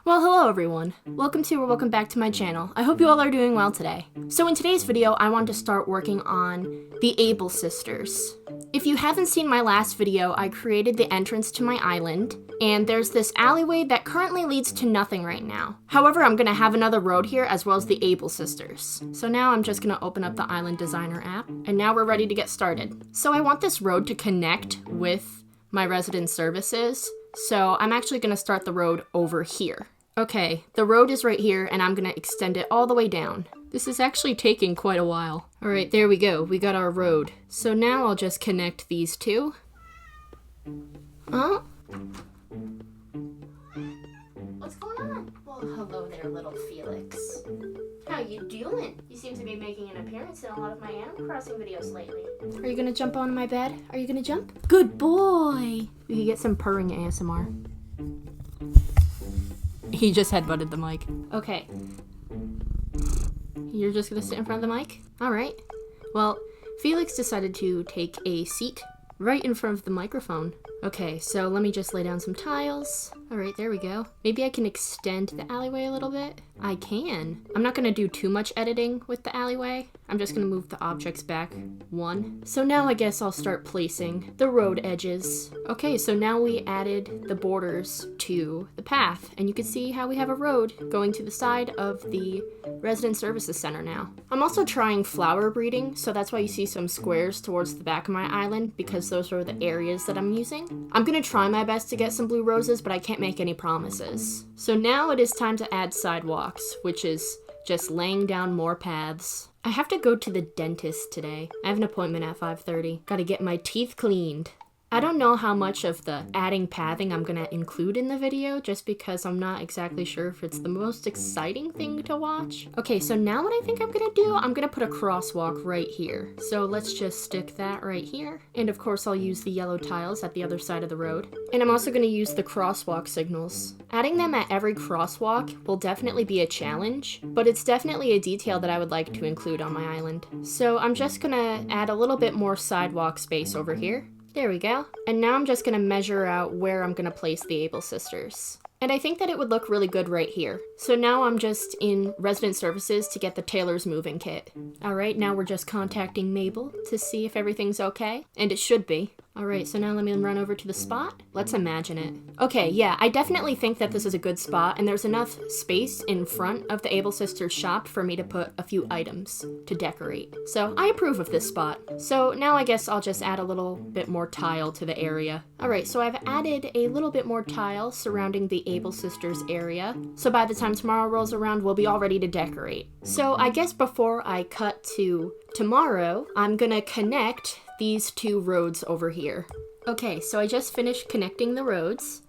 Well, hello everyone. Welcome back to my channel. I hope you all are doing well today. So in today's video, I want to start working on the Able Sisters. If you haven't seen my last video, I created the entrance to my island, and there's this alleyway that currently leads to nothing right now. However, I'm gonna have another road here as well as the Able Sisters. So now I'm just gonna open up the Island Designer app, and now we're ready to get started. So I want this road to connect with my resident services, so I'm actually gonna start the road over here. Okay, the road is right here, and I'm gonna extend it all the way down. This is actually taking quite a while. All right, there we go. We got our road. So now I'll just connect these two. Huh? What's going on? Well, hello there, little Felix. How you doing? You seem to be making an appearance in a lot of my Animal Crossing videos lately. Are you gonna jump on my bed? Are you gonna jump? Good boy! We can get some purring ASMR. He just headbutted the mic. Okay. You're just gonna sit in front of the mic? Alright. Well, Felix decided to take a seat right in front of the microphone. Okay, so let me just lay down some tiles. Alright, there we go. Maybe I can extend the alleyway a little bit. I can. I'm not gonna do too much editing with the alleyway. I'm just gonna move the objects back one. So now I guess I'll start placing the road edges. Okay, so now we added the borders to the path, and you can see how we have a road going to the side of the Resident Services Center now. I'm also trying flower breeding, so that's why you see some squares towards the back of my island, because those are the areas that I'm using. I'm gonna try my best to get some blue roses, but I can't make any promises. So now it is time to add sidewalks, which is just laying down more paths. I have to go to the dentist today. I have an appointment at 5:30. Gotta get my teeth cleaned. I don't know how much of the adding pathing I'm gonna include in the video, just because I'm not exactly sure if it's the most exciting thing to watch. Okay, so now what I think I'm gonna do, I'm gonna put a crosswalk right here. So let's just stick that right here. And of course I'll use the yellow tiles at the other side of the road. And I'm also gonna use the crosswalk signals. Adding them at every crosswalk will definitely be a challenge, but it's definitely a detail that I would like to include on my island. So I'm just gonna add a little bit more sidewalk space over here. There we go. And now I'm just gonna measure out where I'm gonna place the Able Sisters. And I think that it would look really good right here. So now I'm just in Resident Services to get the Tailor's Moving Kit. All right, now we're just contacting Mabel to see if everything's okay. And it should be. All right, so now let me run over to the spot. Let's imagine it. Okay, yeah, I definitely think that this is a good spot, and there's enough space in front of the Able Sisters shop for me to put a few items to decorate. So I approve of this spot. So now I guess I'll just add a little bit more tile to the area. All right, so I've added a little bit more tile surrounding the Able Sisters area. So by the time tomorrow rolls around, we'll be all ready to decorate. So I guess before I cut to tomorrow, I'm gonna connect these two roads over here. Okay, so I just finished connecting the roads.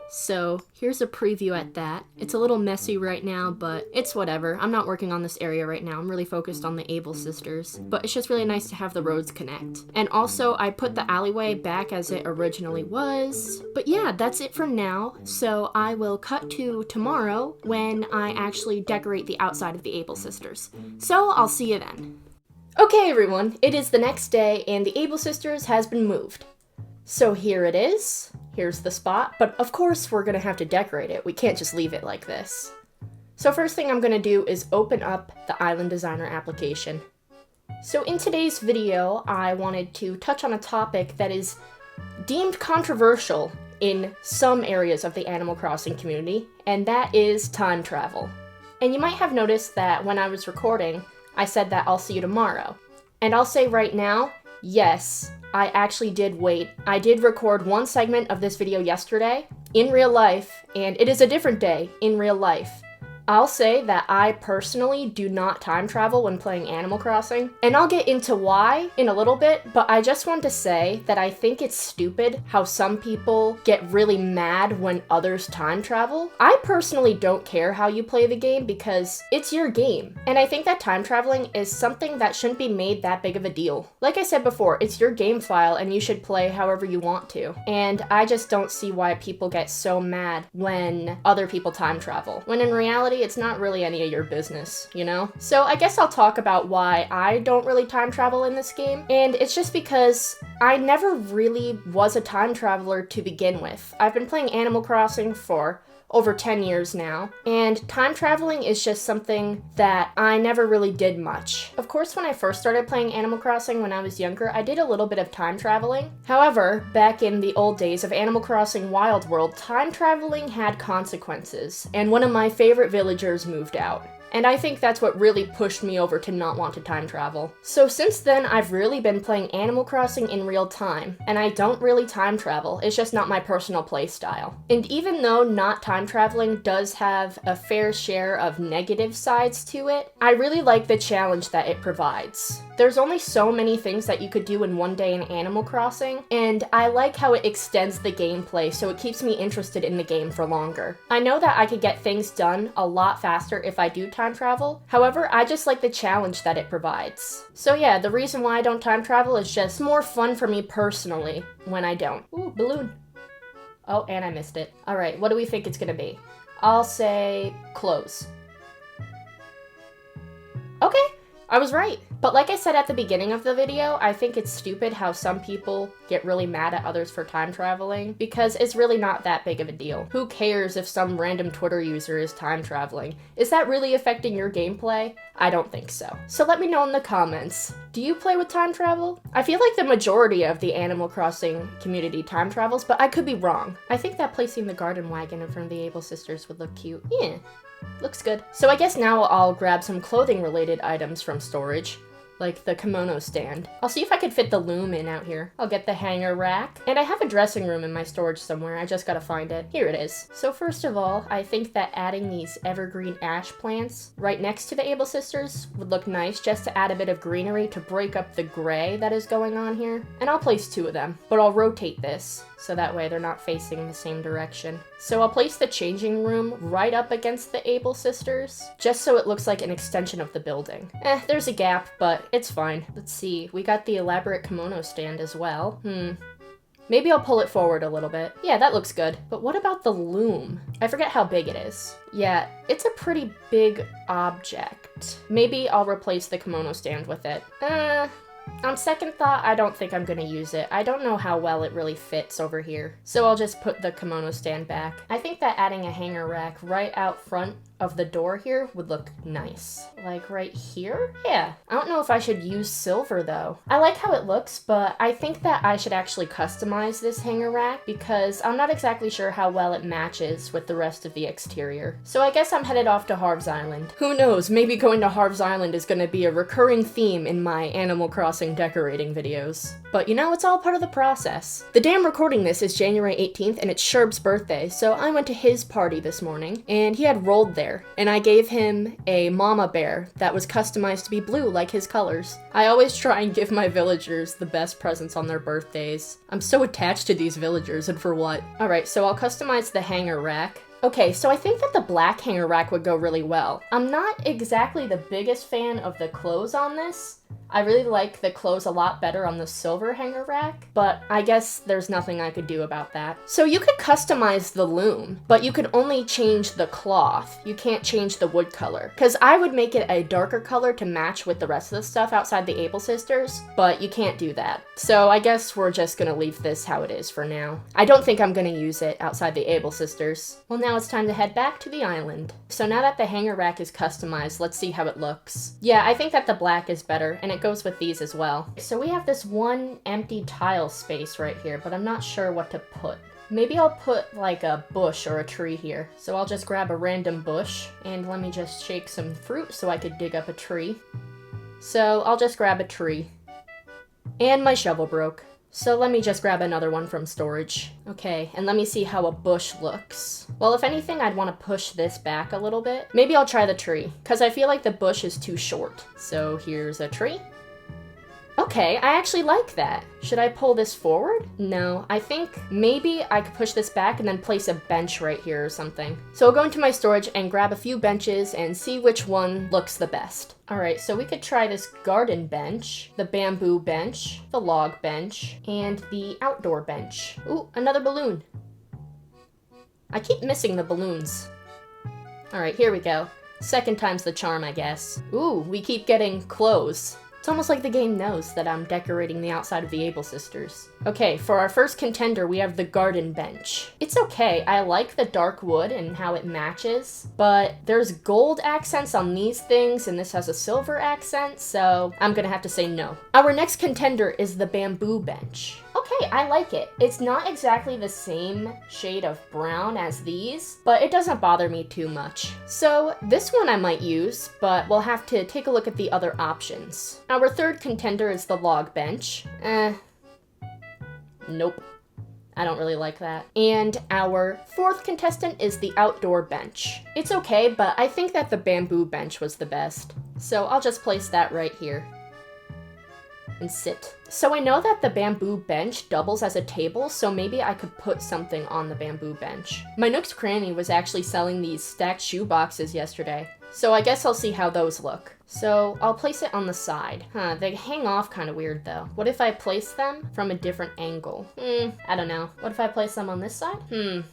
So here's a preview at that. It's a little messy right now, but it's whatever. I'm not working on this area right now. I'm really focused on the Able Sisters, but it's just really nice to have the roads connect. And also I put the alleyway back as it originally was. But yeah, that's it for now. So I will cut to tomorrow when I actually decorate the outside of the Able Sisters. So I'll see you then. Okay everyone, it is the next day and the Able Sisters has been moved. So here it is. Here's the spot, but of course we're gonna have to decorate it. We can't just leave it like this. So first thing I'm gonna do is open up the Island Designer application. So in today's video, I wanted to touch on a topic that is deemed controversial in some areas of the Animal Crossing community, and that is time travel. And you might have noticed that when I was recording, I said that I'll see you tomorrow. And I'll say right now, yes, I actually did wait. I did record one segment of this video yesterday in real life, and it is a different day in real life. I'll say that I personally do not time travel when playing Animal Crossing, and I'll get into why in a little bit, but I just want to say that I think it's stupid how some people get really mad when others time travel. I personally don't care how you play the game because it's your game, and I think that time traveling is something that shouldn't be made that big of a deal. Like I said before, it's your game file and you should play however you want to, and I just don't see why people get so mad when other people time travel, when in reality it's not really any of your business, you know? So I guess I'll talk about why I don't really time travel in this game, and it's just because I never really was a time traveler to begin with. I've been playing Animal Crossing for over 10 years now, and time traveling is just something that I never really did much. Of course, when I first started playing Animal Crossing when I was younger, I did a little bit of time traveling. However, back in the old days of Animal Crossing Wild World, time traveling had consequences, and one of my favorite villagers moved out. And I think that's what really pushed me over to not want to time travel. So since then, I've really been playing Animal Crossing in real time, and I don't really time travel, it's just not my personal play style. And even though not time traveling does have a fair share of negative sides to it, I really like the challenge that it provides. There's only so many things that you could do in one day in Animal Crossing, and I like how it extends the gameplay so it keeps me interested in the game for longer. I know that I could get things done a lot faster if I do time travel, however, I just like the challenge that it provides. So yeah, the reason why I don't time travel is just more fun for me personally when I don't. Ooh, balloon. Oh, and I missed it. Alright, what do we think it's gonna be? I'll say close. Okay, I was right. But like I said at the beginning of the video, I think it's stupid how some people get really mad at others for time traveling, because it's really not that big of a deal. Who cares if some random Twitter user is time traveling? Is that really affecting your gameplay? I don't think so. So let me know in the comments, do you play with time travel? I feel like the majority of the Animal Crossing community time travels, but I could be wrong. I think that placing the garden wagon in front of the Able Sisters would look cute. Yeah, looks good. So I guess now I'll grab some clothing related items from storage, like the kimono stand. I'll see if I could fit the loom in out here. I'll get the hanger rack. And I have a dressing room in my storage somewhere. I just gotta find it. Here it is. So first of all, I think that adding these evergreen ash plants right next to the Able Sisters would look nice, just to add a bit of greenery to break up the gray that is going on here. And I'll place 2 of them, but I'll rotate this so that way they're not facing the same direction. So I'll place the changing room right up against the Able Sisters, just so it looks like an extension of the building. There's a gap, but it's fine. Let's see, we got the elaborate kimono stand as well. Maybe I'll pull it forward a little bit. Yeah, that looks good. But what about the loom? I forget how big it is. Yeah, it's a pretty big object. Maybe I'll replace the kimono stand with it. On second thought, I don't think I'm gonna use it. I don't know how well it really fits over here. So I'll just put the kimono stand back. I think that adding a hanger rack right out front of the door here would look nice. Like right here? Yeah. I don't know if I should use silver though. I like how it looks, but I think that I should actually customize this hanger rack because I'm not exactly sure how well it matches with the rest of the exterior. So I guess I'm headed off to Harv's Island. Who knows, maybe going to Harv's Island is gonna be a recurring theme in my Animal Crossing decorating videos. But you know, it's all part of the process. The day I'm recording this is January 18th and it's Sherb's birthday, so I went to his party this morning and he had rolled there. And I gave him a mama bear that was customized to be blue like his colors. I always try and give my villagers the best presents on their birthdays. I'm so attached to these villagers, and for what? Alright, so I'll customize the hanger rack. Okay, so I think that the black hanger rack would go really well. I'm not exactly the biggest fan of the clothes on this. I really like the clothes a lot better on the silver hanger rack, but I guess there's nothing I could do about that. So you could customize the loom, but you could only change the cloth. You can't change the wood color. Because I would make it a darker color to match with the rest of the stuff outside the Able Sisters, but you can't do that. So I guess we're just gonna leave this how it is for now. I don't think I'm gonna use it outside the Able Sisters. Well, now it's time to head back to the island. So now that the hanger rack is customized, let's see how it looks. Yeah, I think that the black is better, and it goes with these as well. So we have this one empty tile space right here, but I'm not sure what to put. Maybe I'll put like a bush or a tree here. So I'll just grab a random bush, and let me just shake some fruit so I could dig up a tree. So I'll just grab a tree. And my shovel broke. So let me just grab another one from storage. Okay, and let me see how a bush looks. Well, if anything, I'd want to push this back a little bit. Maybe I'll try the tree, because I feel like the bush is too short. So here's a tree. Okay, I actually like that. Should I pull this forward? No, I think maybe I could push this back and then place a bench right here or something. So I'll go into my storage and grab a few benches and see which one looks the best. Alright, so we could try this garden bench, the bamboo bench, the log bench, and the outdoor bench. Ooh, another balloon. I keep missing the balloons. Alright, here we go. Second time's the charm, I guess. Ooh, we keep getting clothes. It's almost like the game knows that I'm decorating the outside of the Able Sisters. Okay, for our first contender, we have the garden bench. It's okay, I like the dark wood and how it matches, but there's gold accents on these things and this has a silver accent, so I'm gonna have to say no. Our next contender is the bamboo bench. Okay, I like it. It's not exactly the same shade of brown as these, but it doesn't bother me too much. So this one I might use, but we'll have to take a look at the other options. Our third contender is the log bench. Nope. I don't really like that. And our fourth contestant is the outdoor bench. It's okay, but I think that the bamboo bench was the best. So I'll just place that right here and sit. So I know that the bamboo bench doubles as a table, so maybe I could put something on the bamboo bench. My Nook's Cranny was actually selling these stacked shoe boxes yesterday, so I guess I'll see how those look. So I'll place it on the side. They hang off kind of weird though. What if I place them from a different angle? I don't know. What if I place them on this side?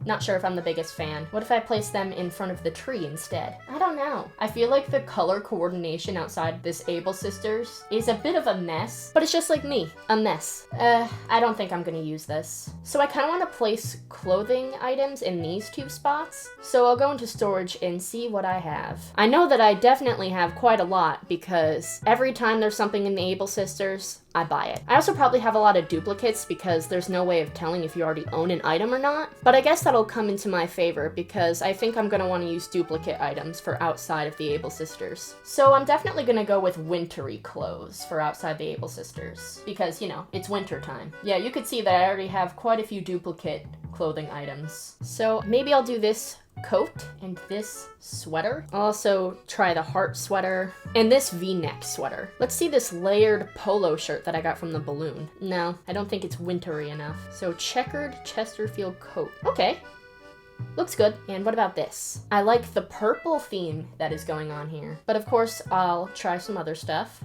Not sure if I'm the biggest fan. What if I place them in front of the tree instead? I don't know. I feel like the color coordination outside this Able Sisters is a bit of a mess, but it's just like me, a mess. I don't think I'm gonna use this. So I kind of want to place clothing items in these two spots, so I'll go into storage and see what I have. I know that I definitely have quite a lot because every time there's something in the Able Sisters, I buy it. I also probably have a lot of duplicates because there's no way of telling if you already own an item or not, but I guess that'll come into my favor because I think I'm gonna want to use duplicate items for outside of the Able Sisters. So I'm definitely gonna go with wintry clothes for outside the Able Sisters because, you know, it's winter time. Yeah, you could see that I already have quite a few duplicate clothing items. So maybe I'll do this coat and this sweater. I'll also try the heart sweater and this V-neck sweater. Let's see this layered polo shirt that I got from the balloon. No, I don't think it's wintry enough. So checkered Chesterfield coat. Okay. Looks good. And what about this? I like the purple theme that is going on here. But of course, I'll try some other stuff.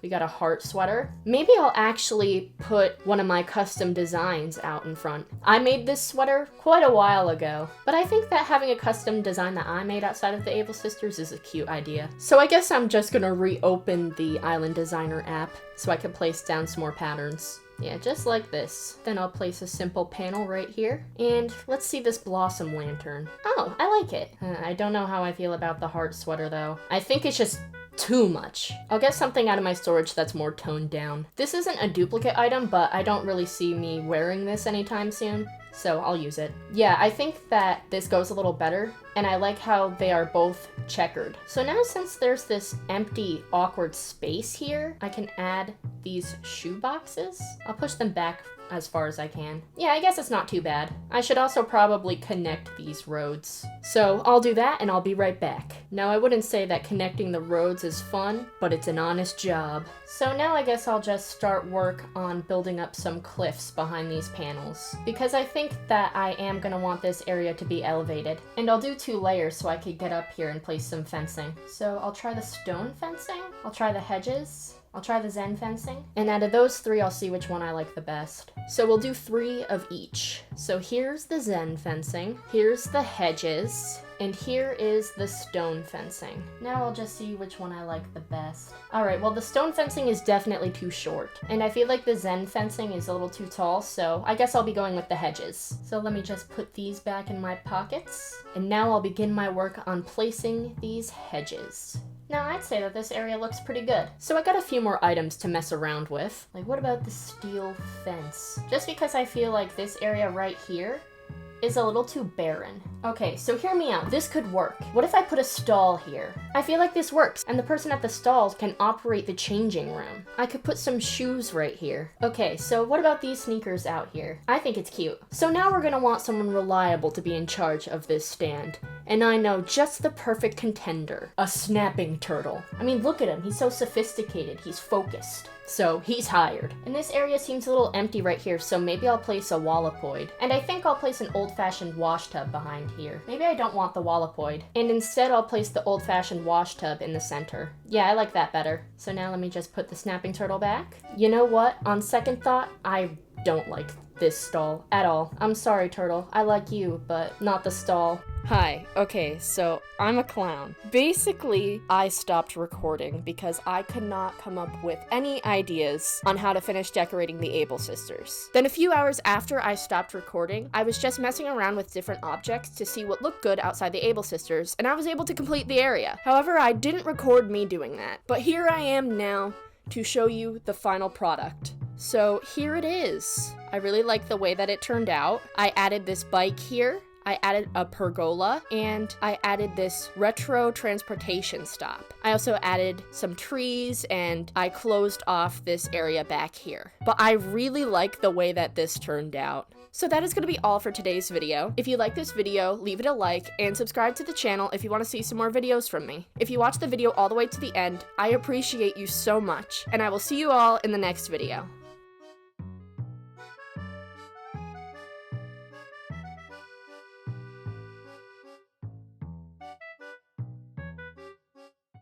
We got a heart sweater. Maybe I'll actually put one of my custom designs out in front. I made this sweater quite a while ago, but I think that having a custom design that I made outside of the Able Sisters is a cute idea. So I guess I'm just gonna reopen the Island Designer app so I can place down some more patterns. Yeah, just like this. Then I'll place a simple panel right here. And let's see this blossom lantern. Oh, I like it. I don't know how I feel about the heart sweater though. I think it's just too much. I'll get something out of my storage that's more toned down. This isn't a duplicate item, but I don't really see me wearing this anytime soon, so I'll use it. Yeah, I think that this goes a little better, and I like how they are both checkered. So now since there's this empty, awkward space here, I can add these shoe boxes. I'll push them back as far as I can. Yeah, I guess it's not too bad. I should also probably connect these roads. So I'll do that and I'll be right back. Now I wouldn't say that connecting the roads is fun, but it's an honest job. So now I guess I'll just start work on building up some cliffs behind these panels, because I think that I am gonna want this area to be elevated. And I'll do 2 layers so I could get up here and place some fencing. So I'll try the stone fencing, I'll try the hedges, I'll try the Zen fencing, and out of those 3, I'll see which one I like the best. So we'll do 3 of each. So here's the Zen fencing, here's the hedges, and here is the stone fencing. Now I'll just see which one I like the best. Alright, well the stone fencing is definitely too short, and I feel like the Zen fencing is a little too tall, so I guess I'll be going with the hedges. So let me just put these back in my pockets, and now I'll begin my work on placing these hedges. Now, I'd say that this area looks pretty good. So I got a few more items to mess around with. Like, what about the steel fence? Just because I feel like this area right here is a little too barren. Okay, so hear me out. This could work. What if I put a stall here? I feel like this works, and the person at the stalls can operate the changing room. I could put some shoes right here. Okay, so what about these sneakers out here? I think it's cute. So now we're gonna want someone reliable to be in charge of this stand. And I know just the perfect contender. A snapping turtle. I mean, look at him. He's so sophisticated. He's focused. So he's hired. And this area seems a little empty right here, so maybe I'll place a wallopoid. And I think I'll place an old-fashioned wash tub behind here. Maybe I don't want the wallopoid. And instead I'll place the old-fashioned wash tub in the center. Yeah, I like that better. So now let me just put the snapping turtle back. You know what? On second thought, I don't like this stall at all. I'm sorry, turtle. I like you, but not the stall. Hi, okay, so I'm a clown. Basically, I stopped recording because I could not come up with any ideas on how to finish decorating the Able sisters. Then a few hours after I stopped recording, I was just messing around with different objects to see what looked good outside the Able sisters, and I was able to complete the area. However, I didn't record me doing that. But here I am now to show you the final product. So here it is. I really like the way that it turned out. I added this bike here. I added a pergola, and I added this retro transportation stop. I also added some trees, and I closed off this area back here. But I really like the way that this turned out. So that is going to be all for today's video. If you like this video, leave it a like, and subscribe to the channel if you want to see some more videos from me. If you watch the video all the way to the end, I appreciate you so much, and I will see you all in the next video.